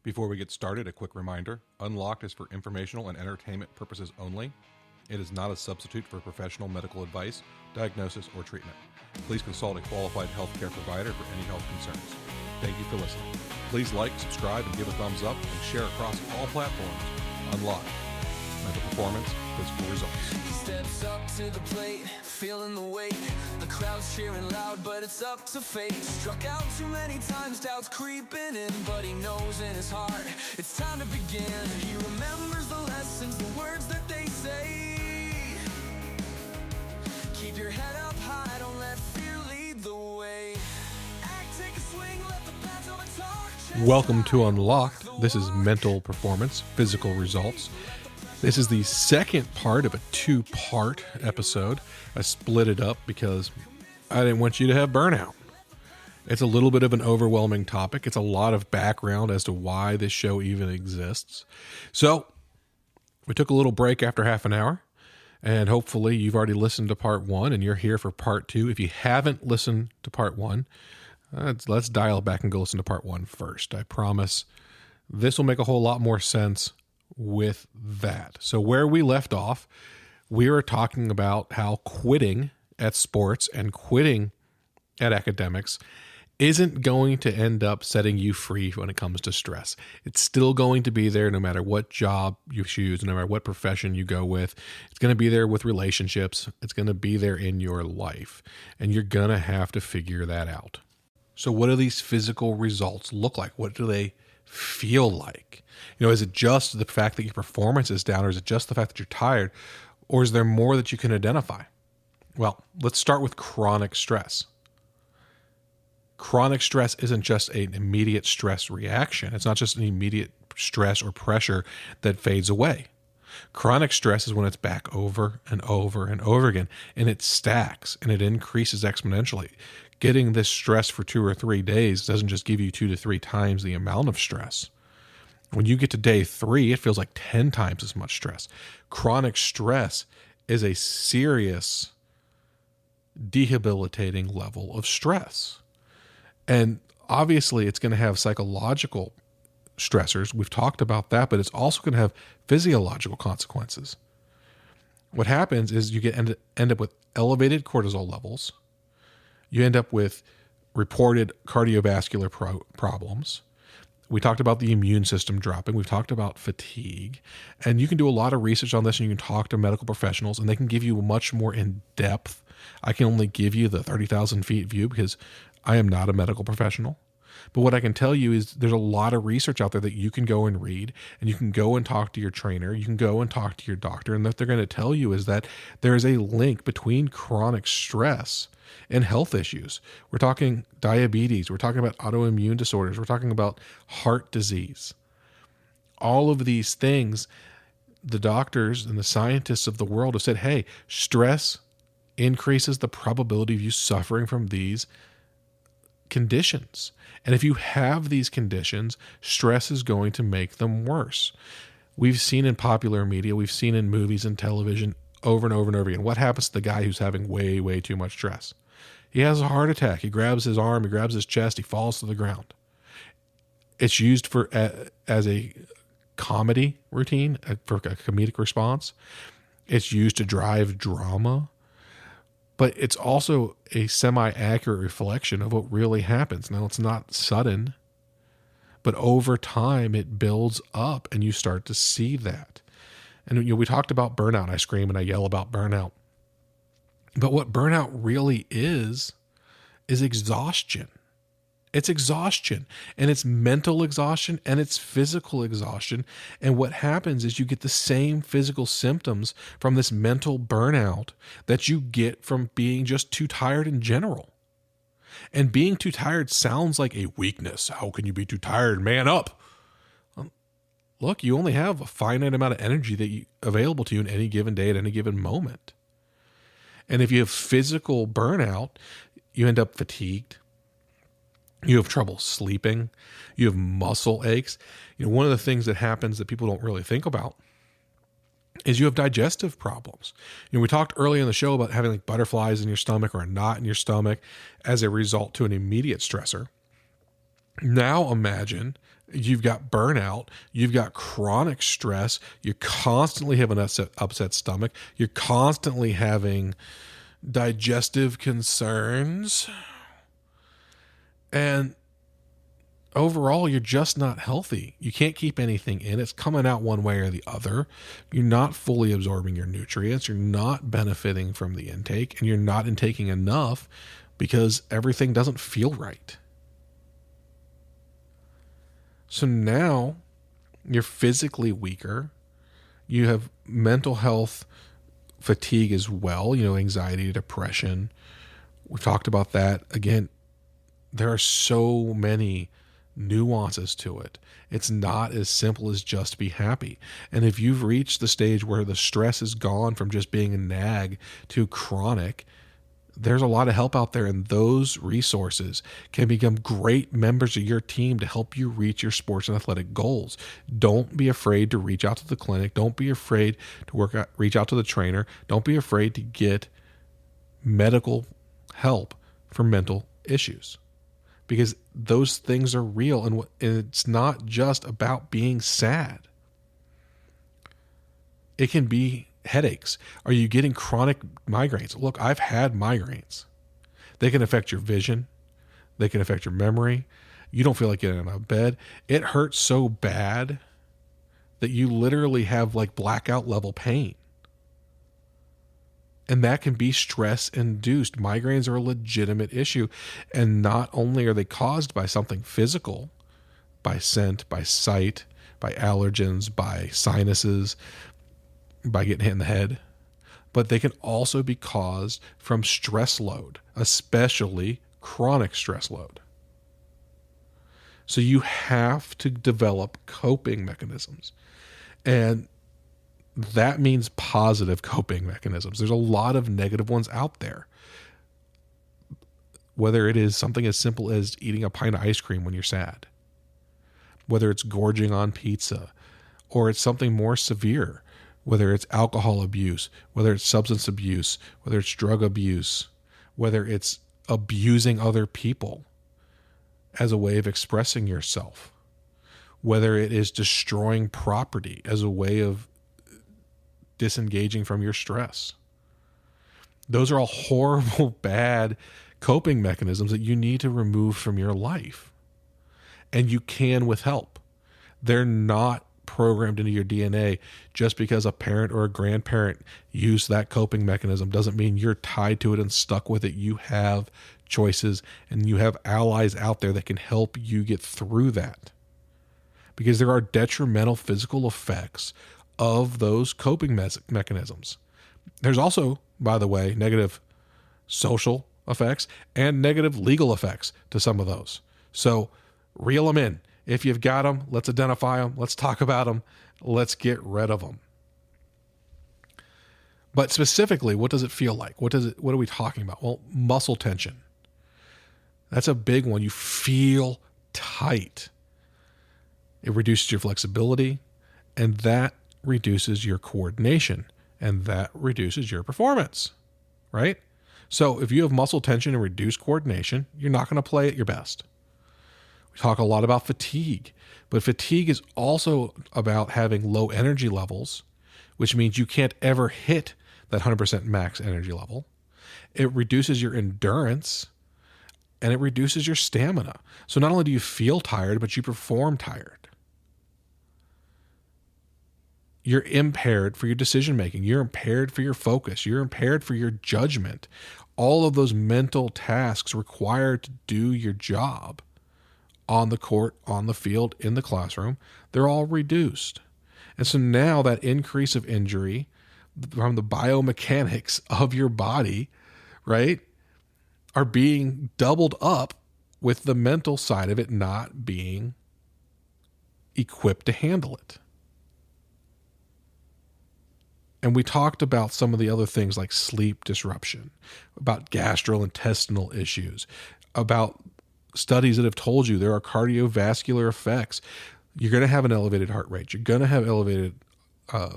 Before we get started, a quick reminder. Unlocked is for informational and entertainment purposes only. It is not a substitute for professional medical advice, diagnosis, or treatment. Please consult a qualified healthcare provider for any health concerns. Thank you for listening. Please like, subscribe, and give a thumbs up, and share across all platforms. Unlocked. Mental performance, physical results. He steps up to the plate, feeling the weight. The crowd's cheering loud, but it's up to fate. Struck out too many times, doubts creeping in, but he knows in his heart it's time to begin. He remembers the lessons, the words that they say. Keep your head up high, don't let fear lead the way. Act, take a swing, let the battle talk. Welcome to Unlocked. This is mental performance, physical results. This is the second part of a two-part episode. I split it up because I didn't want you to have burnout. It's a little bit of an overwhelming topic. It's a lot of background as to why this show even exists. So we took a little break after half an hour, and hopefully you've already listened to part one and you're here for part two. If you haven't listened to part one, let's dial it back and go listen to part one first. I promise this will make a whole lot more sense with that. So where we left off, we were talking about how quitting at sports and quitting at academics isn't going to end up setting you free when it comes to stress. It's still going to be there no matter what job you choose, no matter what profession you go with. It's going to be there with relationships. It's going to be there in your life, and you're going to have to figure that out. So what do these physical results look like? What do they feel like? Is it just the fact that your performance is down, or is it just the fact that you're tired, or is there more that you can identify? Well, let's start with chronic stress. Chronic stress isn't just an immediate stress reaction. It's not just an immediate stress or pressure that fades away. Chronic stress is when it's back over and over and over again, and it stacks and it increases exponentially. Getting this stress for 2 or 3 days doesn't just give you 2 to 3 times the amount of stress. When you get to day 3, it feels like 10 times as much stress. Chronic stress is a serious, debilitating level of stress. And obviously, it's going to have psychological stressors. We've talked about that, but it's also going to have physiological consequences. What happens is you end up with elevated cortisol levels. You end up with reported cardiovascular problems. We talked about the immune system dropping. We've talked about fatigue. And you can do a lot of research on this, and you can talk to medical professionals, and they can give you much more in depth. I can only give you the 30,000 feet view because I am not a medical professional. But what I can tell you is there's a lot of research out there that you can go and read, and you can go and talk to your trainer. You can go and talk to your doctor. And what they're going to tell you is that there is a link between chronic stress and health issues. We're talking diabetes. We're talking about autoimmune disorders. We're talking about heart disease. All of these things, the doctors and the scientists of the world have said, hey, stress increases the probability of you suffering from these conditions. And if you have these conditions, stress is going to make them worse. We've seen in popular media, we've seen in movies and television over and over and over again. What happens to the guy who's having way, way too much stress? He has a heart attack. He grabs his arm, he grabs his chest, he falls to the ground. It's used for as a comedy routine, for a comedic response. It's used to drive drama. But it's also a semi-accurate reflection of what really happens. Now, it's not sudden, but over time it builds up and you start to see that. And we talked about burnout. I scream and I yell about burnout. But what burnout really is exhaustion. It's exhaustion, and it's mental exhaustion, and it's physical exhaustion. And what happens is you get the same physical symptoms from this mental burnout that you get from being just too tired in general. And being too tired sounds like a weakness. How can you be too tired? Man up. Look, you only have a finite amount of energy available to you in any given day at any given moment. And if you have physical burnout, you end up fatigued. You have trouble sleeping. You have muscle aches. One of the things that happens that people don't really think about is you have digestive problems. We talked earlier in the show about having like butterflies in your stomach or a knot in your stomach as a result to an immediate stressor. Now imagine you've got burnout, you've got chronic stress, you constantly have an upset stomach, you're constantly having digestive concerns, and overall you're just not healthy. You can't keep anything in. It's coming out one way or the other. You're not fully absorbing your nutrients, you're not benefiting from the intake, and you're not intaking enough because everything doesn't feel right. So now you're physically weaker. You have mental health fatigue as well, anxiety, depression. We talked about that. Again, there are so many nuances to it. It's not as simple as just be happy. And if you've reached the stage where the stress is gone from just being a nag to chronic, there's a lot of help out there, and those resources can become great members of your team to help you reach your sports and athletic goals. Don't be afraid to reach out to the clinic. Don't be afraid to reach out to the trainer. Don't be afraid to get medical help for mental issues, because those things are real, and it's not just about being sad. It can be headaches. Are you getting chronic migraines? Look, I've had migraines. They can affect your vision. They can affect your memory. You don't feel like getting out of bed. It hurts so bad that you literally have like blackout level pain. And that can be stress induced. Migraines are a legitimate issue. And not only are they caused by something physical, by scent, by sight, by allergens, by sinuses, by getting hit in the head, but they can also be caused from stress load, especially chronic stress load. So you have to develop coping mechanisms, and that means positive coping mechanisms. There's a lot of negative ones out there, whether it is something as simple as eating a pint of ice cream when you're sad, whether it's gorging on pizza, or it's something more severe, whether it's alcohol abuse, whether it's substance abuse, whether it's drug abuse, whether it's abusing other people as a way of expressing yourself, whether it is destroying property as a way of disengaging from your stress. Those are all horrible, bad coping mechanisms that you need to remove from your life. And you can with help. They're not programmed into your DNA. Just because a parent or a grandparent used that coping mechanism doesn't mean you're tied to it and stuck with it. You have choices, and you have allies out there that can help you get through that, because there are detrimental physical effects of those coping mechanisms. There's also, by the way, negative social effects and negative legal effects to some of those. So reel them in. If you've got them, let's identify them. Let's talk about them. Let's get rid of them. But specifically, what does it feel like? What are we talking about? Well, muscle tension. That's a big one. You feel tight. It reduces your flexibility, and that reduces your coordination, and that reduces your performance, right? So if you have muscle tension and reduced coordination, you're not going to play at your best. We talk a lot about fatigue, but fatigue is also about having low energy levels, which means you can't ever hit that 100% max energy level. It reduces your endurance, and it reduces your stamina. So not only do you feel tired, but you perform tired. You're impaired for your decision making. You're impaired for your focus. You're impaired for your judgment. All of those mental tasks required to do your job on the court, on the field, in the classroom, they're all reduced. And so now that increase of injury from the biomechanics of your body, right, are being doubled up with the mental side of it not being equipped to handle it. And we talked about some of the other things like sleep disruption, about gastrointestinal issues, about studies that have told you there are cardiovascular effects. You're going to have an elevated heart rate. You're going to have elevated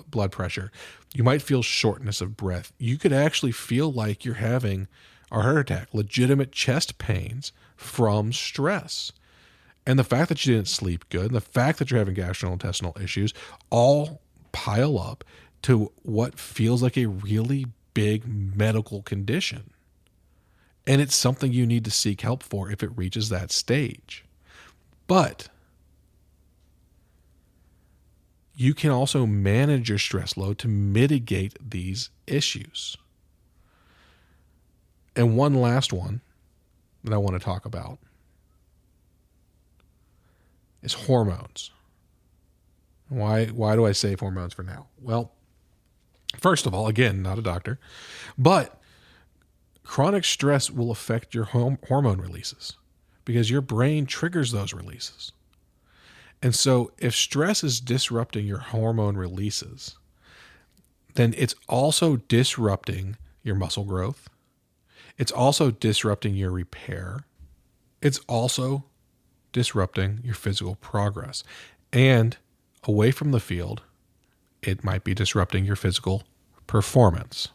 blood pressure. You might feel shortness of breath. You could actually feel like you're having a heart attack, legitimate chest pains from stress. And the fact that you didn't sleep good, and the fact that you're having gastrointestinal issues, all pile up to what feels like a really big medical condition. And it's something you need to seek help for if it reaches that stage. But you can also manage your stress load to mitigate these issues. And one last one that I want to talk about is hormones. Why do I say hormones for now? Well, first of all, again, not a doctor, but chronic stress will affect your hormone releases because your brain triggers those releases. And so if stress is disrupting your hormone releases, then it's also disrupting your muscle growth. It's also disrupting your repair. It's also disrupting your physical progress. And away from the field, it might be disrupting your physical performance.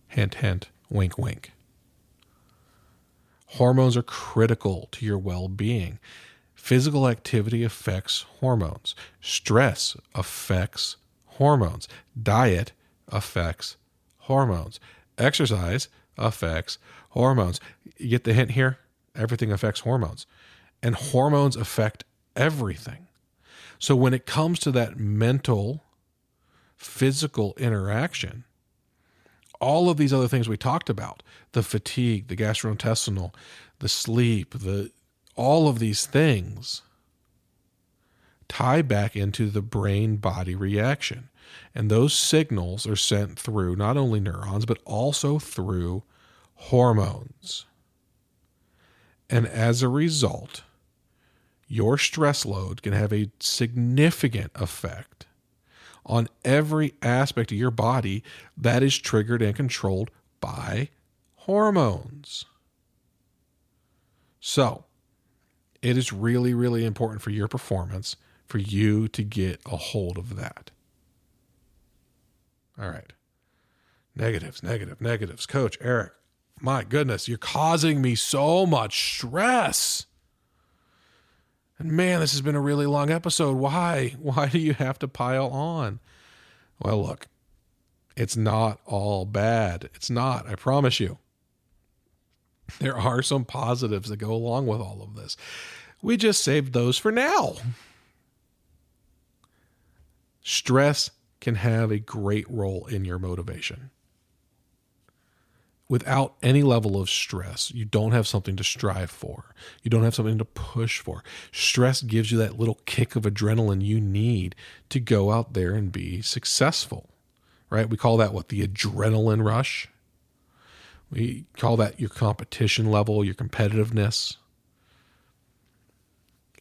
Hint, hint, wink, wink. Hormones are critical to your well-being. Physical activity affects hormones. Stress affects hormones. Diet affects hormones. Exercise affects hormones. You get the hint here? Everything affects hormones. And hormones affect everything. So when it comes to that mental, physical interaction, all of these other things we talked about, the fatigue, the gastrointestinal, the sleep, all of these things tie back into the brain-body reaction. And those signals are sent through not only neurons, but also through hormones. And as a result, your stress load can have a significant effect on every aspect of your body that is triggered and controlled by hormones. So, it is really, really important for your performance for you to get a hold of that. All right. Negatives. Coach Eric, my goodness, you're causing me so much stress. And man, this has been a really long episode. Why? Why do you have to pile on? Well, look, it's not all bad. It's not, I promise you. There are some positives that go along with all of this. We just saved those for now. Stress can have a great role in your motivation. Without any level of stress, you don't have something to strive for. You don't have something to push for. Stress gives you that little kick of adrenaline you need to go out there and be successful, right? We call that the adrenaline rush. We call that your competition level, your competitiveness.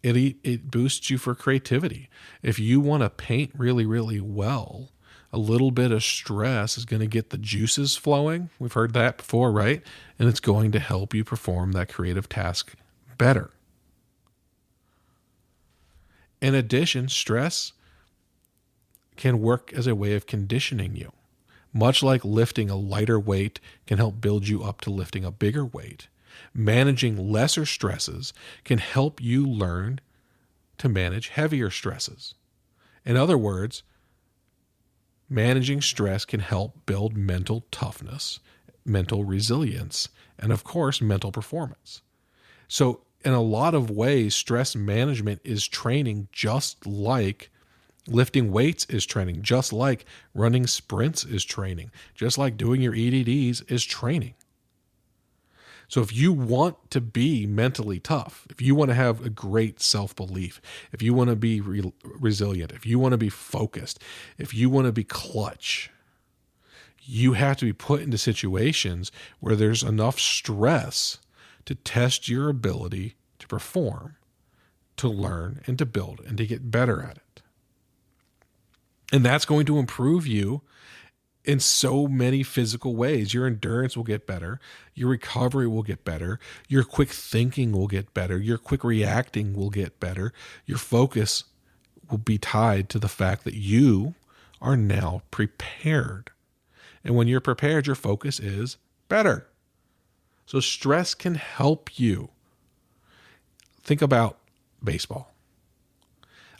It boosts you for creativity. If you want to paint really, really well, a little bit of stress is going to get the juices flowing. We've heard that before, right? And it's going to help you perform that creative task better. In addition, stress can work as a way of conditioning you. Much like lifting a lighter weight can help build you up to lifting a bigger weight, managing lesser stresses can help you learn to manage heavier stresses. In other words, managing stress can help build mental toughness, mental resilience, and of course, mental performance. So in a lot of ways, stress management is training just like lifting weights is training, just like running sprints is training, just like doing your EDDs is training. So if you want to be mentally tough, if you want to have a great self-belief, if you want to be resilient, if you want to be focused, if you want to be clutch, you have to be put into situations where there's enough stress to test your ability to perform, to learn, and to build, and to get better at it. And that's going to improve you in so many physical ways. Your endurance will get better. Your recovery will get better. Your quick thinking will get better. Your quick reacting will get better. Your focus will be tied to the fact that you are now prepared. And when you're prepared, your focus is better. So stress can help you. Think about baseball.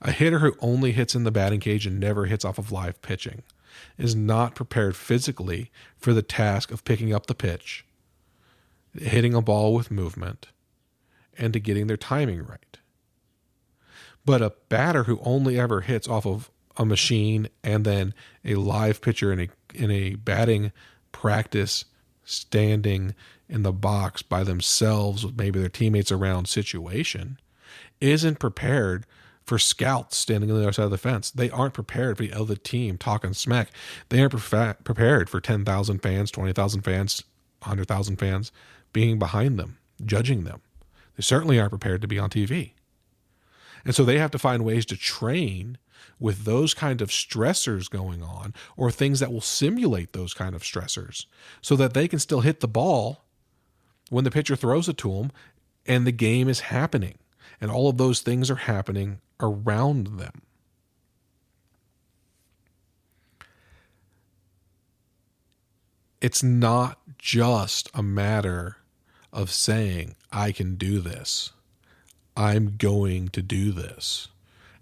A hitter who only hits in the batting cage and never hits off of live pitching is not prepared physically for the task of picking up the pitch, hitting a ball with movement, and to getting their timing right. But a batter who only ever hits off of a machine and then a live pitcher in a batting practice, standing in the box by themselves with maybe their teammates around situation, isn't prepared for scouts standing on the other side of the fence. They aren't prepared for the other team talking smack. They aren't prepared for 10,000 fans, 20,000 fans, 100,000 fans being behind them, judging them. They certainly aren't prepared to be on TV. And so they have to find ways to train with those kind of stressors going on, or things that will simulate those kind of stressors, so that they can still hit the ball when the pitcher throws it to them and the game is happening. And all of those things are happening around them. It's not just a matter of saying, I can do this. I'm going to do this.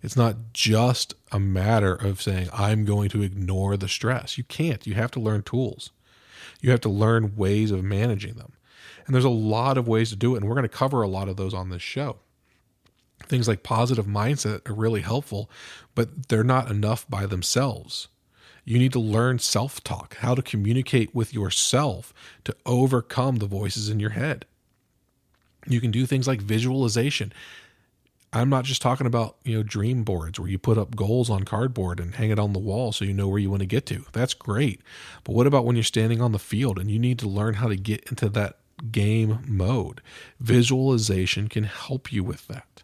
It's not just a matter of saying, I'm going to ignore the stress. You can't. You have to learn tools. You have to learn ways of managing them. And there's a lot of ways to do it, and we're going to cover a lot of those on this show. Things like positive mindset are really helpful, but they're not enough by themselves. You need to learn self-talk, how to communicate with yourself to overcome the voices in your head. You can do things like visualization. I'm not just talking about, dream boards where you put up goals on cardboard and hang it on the wall so you know where you want to get to. That's great. But what about when you're standing on the field and you need to learn how to get into that game mode? Visualization can help you with that.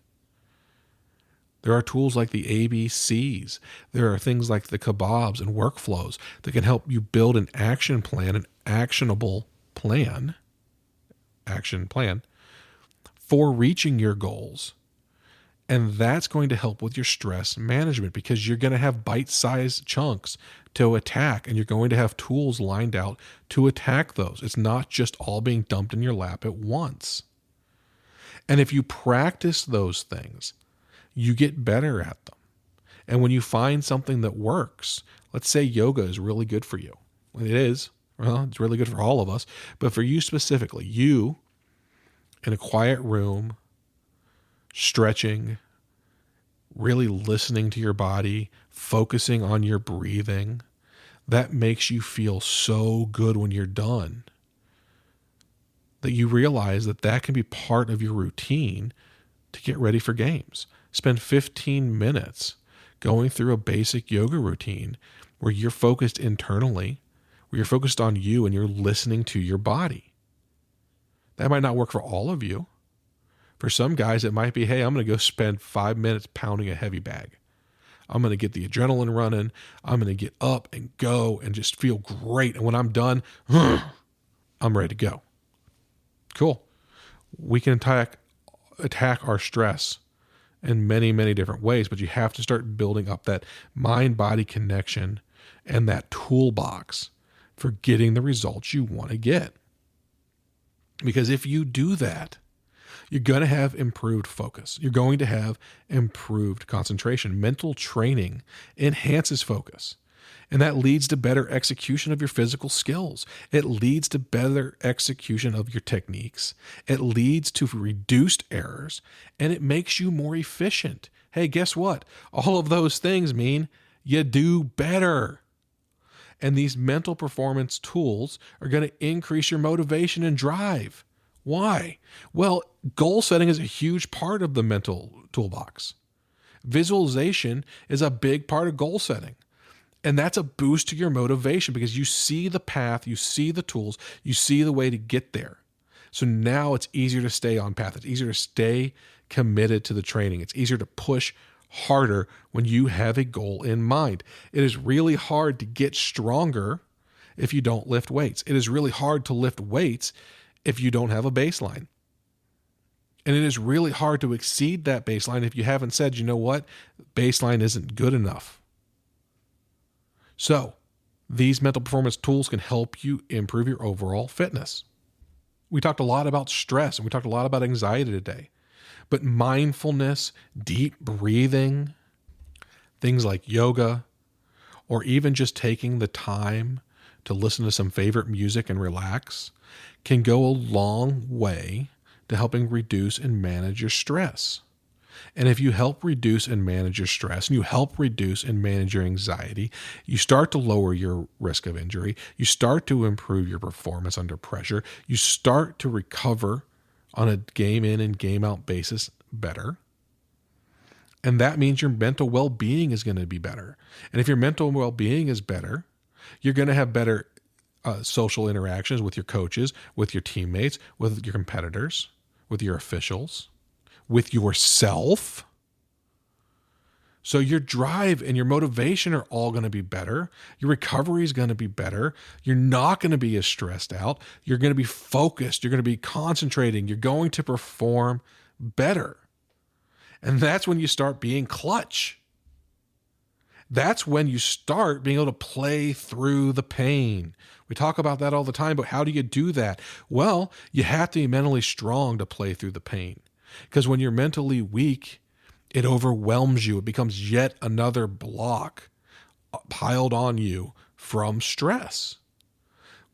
There are tools like the ABCs. There are things like the kebabs and workflows that can help you build an action plan, an actionable action plan for reaching your goals. And that's going to help with your stress management, because you're going to have bite-sized chunks to attack, and you're going to have tools lined out to attack those. It's not just all being dumped in your lap at once. And if you practice those things, you get better at them. And when you find something that works, let's say yoga is really good for you. It is. Well, it's really good for all of us. But for you specifically, you in a quiet room, stretching, really listening to your body, focusing on your breathing, that makes you feel so good when you're done that you realize that that can be part of your routine to get ready for games. Spend 15 minutes going through a basic yoga routine where you're focused internally, where you're focused on you and you're listening to your body. That might not work for all of you. For some guys, it might be, hey, I'm going to go spend 5 minutes pounding a heavy bag. I'm going to get the adrenaline running. I'm going to get up and go and just feel great. And when I'm done, I'm ready to go. Cool. We can attack our stress in many, many different ways, but you have to start building up that mind-body connection and that toolbox for getting the results you want to get. Because if you do that, you're going to have improved focus. You're going to have improved concentration. Mental training enhances focus, and that leads to better execution of your physical skills. It leads to better execution of your techniques. It leads to reduced errors, and it makes you more efficient. Hey, guess what? All of those things mean you do better. And these mental performance tools are going to increase your motivation and drive. Why? Well, goal setting is a huge part of the mental toolbox. Visualization is a big part of goal setting. And that's a boost to your motivation because you see the path, you see the tools, you see the way to get there. So now it's easier to stay on path. It's easier to stay committed to the training. It's easier to push harder when you have a goal in mind. It is really hard to get stronger if you don't lift weights. It is really hard to lift weights if you don't have a baseline. And it is really hard to exceed that baseline if you haven't said, you know what, baseline isn't good enough. So these mental performance tools can help you improve your overall fitness. We talked a lot about stress and we talked a lot about anxiety today. But mindfulness, deep breathing, things like yoga, or even just taking the time to listen to some favorite music and relax can go a long way to helping reduce and manage your stress. And if you help reduce and manage your stress, and you help reduce and manage your anxiety, you start to lower your risk of injury. You start to improve your performance under pressure. You start to recover on a game in and game out basis better. And that means your mental well-being is going to be better. And if your mental well-being is better, you're going to have better social interactions with your coaches, with your teammates, with your competitors, with your officials, with yourself. So your drive and your motivation are all going to be better. Your recovery is going to be better. You're not going to be as stressed out. You're going to be focused. You're going to be concentrating. You're going to perform better. And that's when you start being clutch. That's when you start being able to play through the pain. We talk about that all the time, but how do you do that? Well, you have to be mentally strong to play through the pain. Because when you're mentally weak, it overwhelms you. It becomes yet another block piled on you from stress.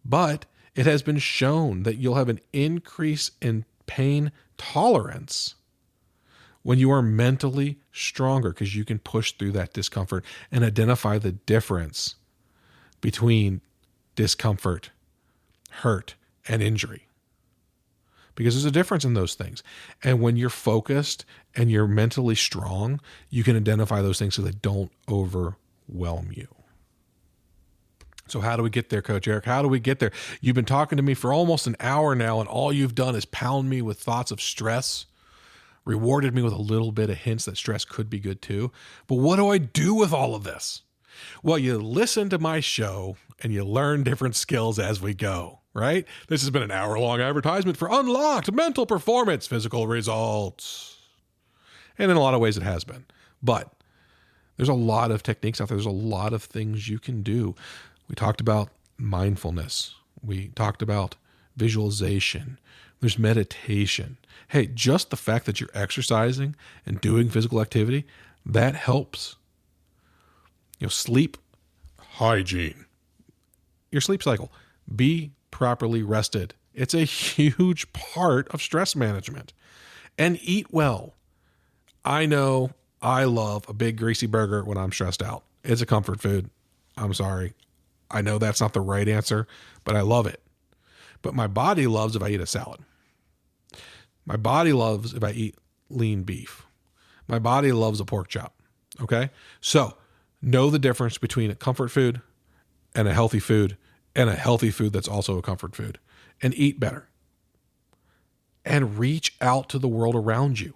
But it has been shown that you'll have an increase in pain tolerance when you are mentally stronger, because you can push through that discomfort and identify the difference between discomfort, hurt, and injury. Because there's a difference in those things. And when you're focused and you're mentally strong, you can identify those things so they don't overwhelm you. So how do we get there, Coach Eric? How do we get there? You've been talking to me for almost an hour now, and all you've done is pound me with thoughts of stress, rewarded me with a little bit of hints that stress could be good too. But what do I do with all of this? Well, you listen to my show and you learn different skills as we go, right? This has been an hour-long advertisement for unlocked mental performance, physical results. And in a lot of ways it has been. But there's a lot of techniques out there. There's a lot of things you can do. We talked about mindfulness. We talked about visualization. There's meditation. Hey, just the fact that you're exercising and doing physical activity, that helps. Sleep hygiene. Your sleep cycle. Be properly rested. It's a huge part of stress management. And eat well. I know I love a big greasy burger when I'm stressed out. It's a comfort food. I'm sorry. I know that's not the right answer, but I love it. But my body loves if I eat a salad. My body loves if I eat lean beef. My body loves a pork chop. Okay? So know the difference between a comfort food and a healthy food that's also a comfort food, and eat better. And reach out to the world around you.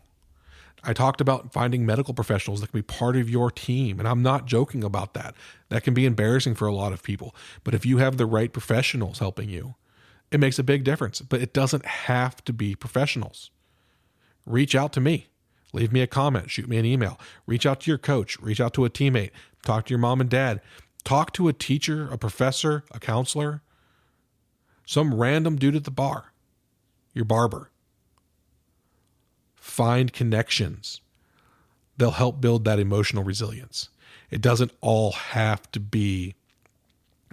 I talked about finding medical professionals that can be part of your team, and I'm not joking about that. That can be embarrassing for a lot of people. But if you have the right professionals helping you, it makes a big difference. But it doesn't have to be professionals. Reach out to me. Leave me a comment. Shoot me an email. Reach out to your coach. Reach out to a teammate. Talk to your mom and dad. Talk to a teacher, a professor, a counselor, some random dude at the bar, your barber. Find connections. They'll help build that emotional resilience. It doesn't all have to be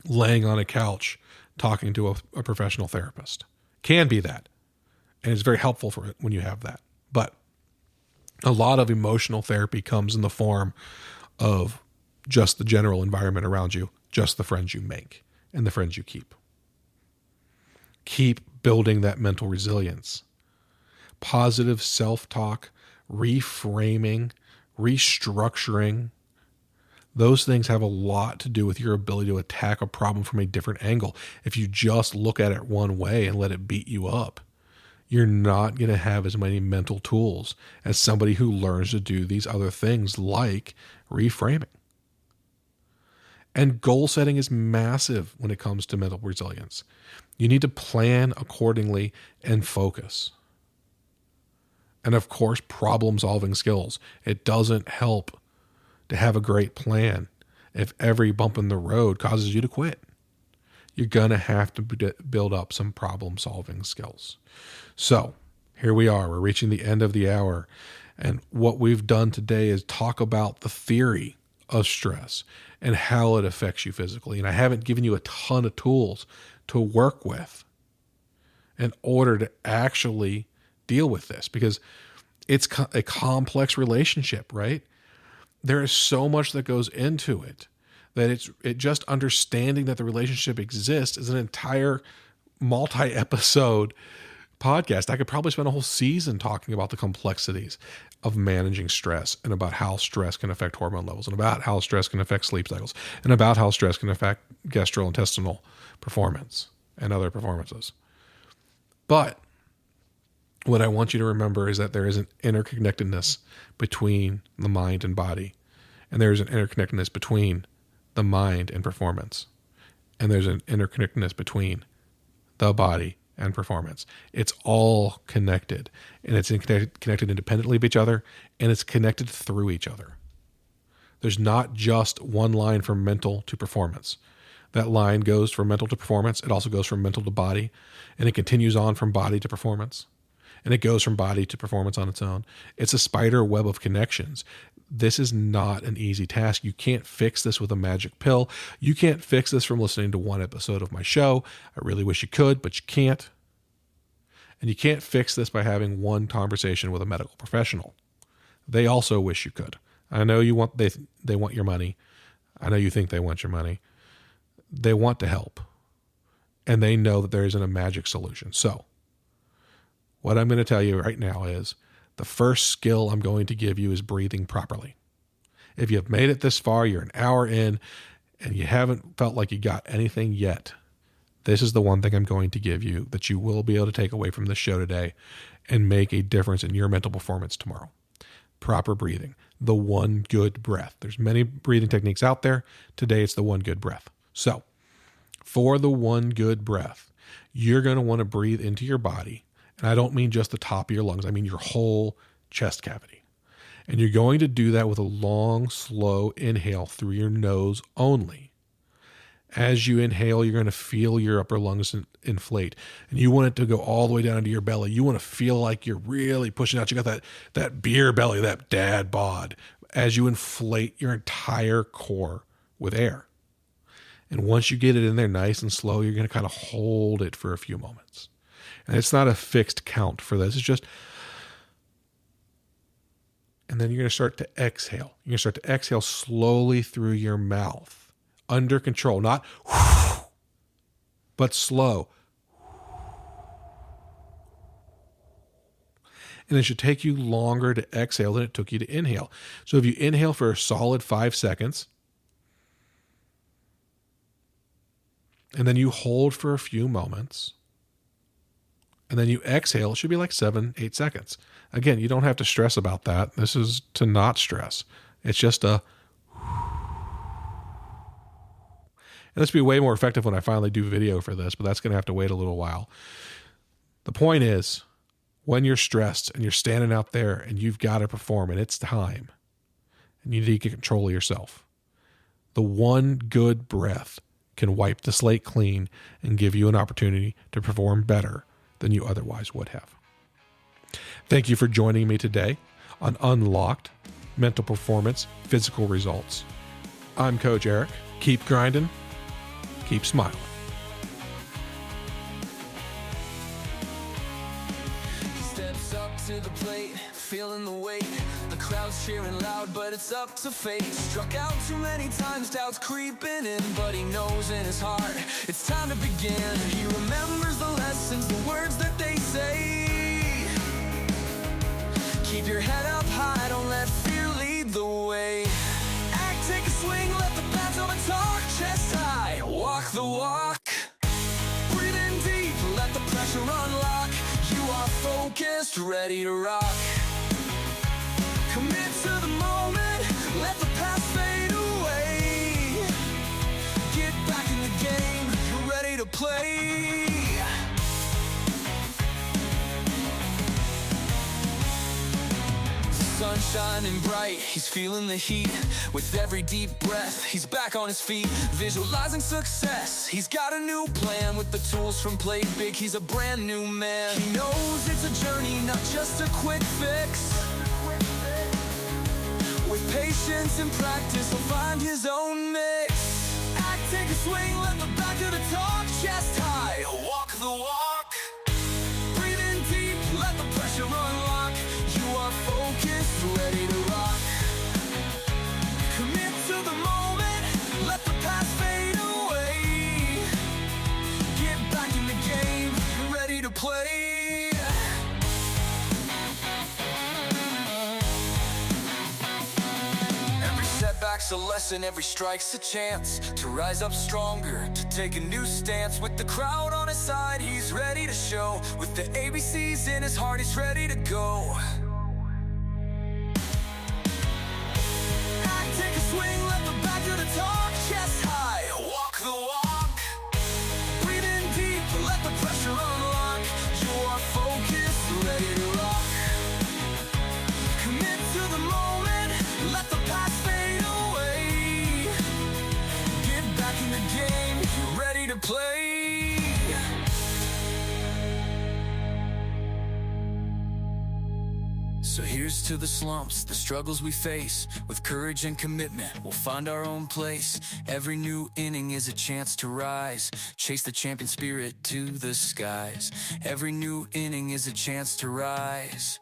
laying on a couch talking to a professional therapist. Can be that. And it's very helpful for it when you have that. But a lot of emotional therapy comes in the form of just the general environment around you, just the friends you make and the friends you keep. Keep building that mental resilience. Positive self-talk, reframing, restructuring. Those things have a lot to do with your ability to attack a problem from a different angle. If you just look at it one way and let it beat you up, you're not going to have as many mental tools as somebody who learns to do these other things like reframing. And goal setting is massive when it comes to mental resilience. You need to plan accordingly and focus. And of course, problem-solving skills. It doesn't help to have a great plan if every bump in the road causes you to quit. You're going to have to build up some problem-solving skills. So Here we are. We're reaching the end of the hour. And what we've done today is talk about the theory of stress and how it affects you physically. And I haven't given you a ton of tools to work with in order to actually deal with this, because it's a complex relationship, right? There is so much that goes into it that it just understanding that the relationship exists is an entire multi-episode podcast. I could probably spend a whole season talking about the complexities of managing stress and about how stress can affect hormone levels and about how stress can affect sleep cycles and about how stress can affect gastrointestinal performance and other performances. But what I want you to remember is that there is an interconnectedness between the mind and body, and there is an interconnectedness between the mind and performance, and there's an interconnectedness between the body and performance. It's all connected, and it's connected independently of each other, and it's connected through each other. There's not just one line from mental to performance. That line goes from mental to performance. It also goes from mental to body, and it continues on from body to performance, and it goes from body to performance on its own. It's a spider web of connections. This is not an easy task. You can't fix this with a magic pill. You can't fix this from listening to one episode of my show. I really wish you could, but you can't. And you can't fix this by having one conversation with a medical professional. They also wish you could. I know they want your money. I know you think they want your money. They want to help. And they know that there isn't a magic solution. So what I'm going to tell you right now is the first skill I'm going to give you is breathing properly. If you've made it this far, you're an hour in, and you haven't felt like you got anything yet, this is the one thing I'm going to give you that you will be able to take away from this show today and make a difference in your mental performance tomorrow. Proper breathing. The one good breath. There's many breathing techniques out there. Today, it's the one good breath. So, for the one good breath, you're going to want to breathe into your body. And I don't mean just the top of your lungs. I mean your whole chest cavity. And you're going to do that with a long, slow inhale through your nose only. As you inhale, you're going to feel your upper lungs inflate. And you want it to go all the way down into your belly. You want to feel like you're really pushing out. You got that beer belly, that dad bod, as you inflate your entire core with air. And once you get it in there nice and slow, you're going to kind of hold it for a few moments. And it's not a fixed count for this. It's just, and then you're going to start to exhale. You're going to start to exhale slowly through your mouth, under control, not but slow. And it should take you longer to exhale than it took you to inhale. So if you inhale for a solid 5 seconds, and then you hold for a few moments, and then you exhale, it should be like 7-8 seconds. Again, you don't have to stress about that. This is to not stress. It's just a, and this will be way more effective when I finally do video for this, but that's going to have to wait a little while. The point is, when you're stressed and you're standing out there and you've got to perform and it's time and you need to get control of yourself, the one good breath can wipe the slate clean and give you an opportunity to perform better than you otherwise would have. Thank you for joining me today on Unlocked Mental Performance Physical Results. I'm Coach Eric. Keep grinding, keep smiling. Steps up to the plate, feeling the weight. The crowd's cheering loud, but it's up to fate. Struck out too many times, doubts creeping in, but he knows in his heart it's time to begin. He remembers the lessons, the words that they say. Keep your head up high, don't let fear lead the way. Act, take a swing, let the bats over talk. Chest high, walk the walk. Breathe in deep, let the pressure unlock. You are focused, ready to rock. Commit to the moment, let the past fade away. Get back in the game, you're ready to play. Sunshine shining bright, he's feeling the heat. With every deep breath, he's back on his feet, visualizing success. He's got a new plan with the tools from Play Big. He's a brand new man. He knows it's a journey, not just a quick fix. With patience and practice, he'll find his own mix. Act, take a swing, let the back of the talk. Chest high, walk the walk. Breathe in deep, let the pressure unlock. You are focused, ready to rock. Commit to the moment, let the past fade away. Get back in the game, ready to play. Setback's a lesson, every strike's a chance to rise up stronger, to take a new stance. With the crowd on his side, he's ready to show. With the ABCs in his heart, he's ready to go. Act, take a swing, let the back of the talk. Chest high, walk the walk. Breathe in deep, let the pressure unlock. You are focused, ready to rock. Commit to the moment, let the past fade away. Get back in the game, you're ready to play. So here's to the slumps, the struggles we face. With courage and commitment, we'll find our own place. Every new inning is a chance to rise. Chase the champion spirit to the skies. Every new inning is a chance to rise.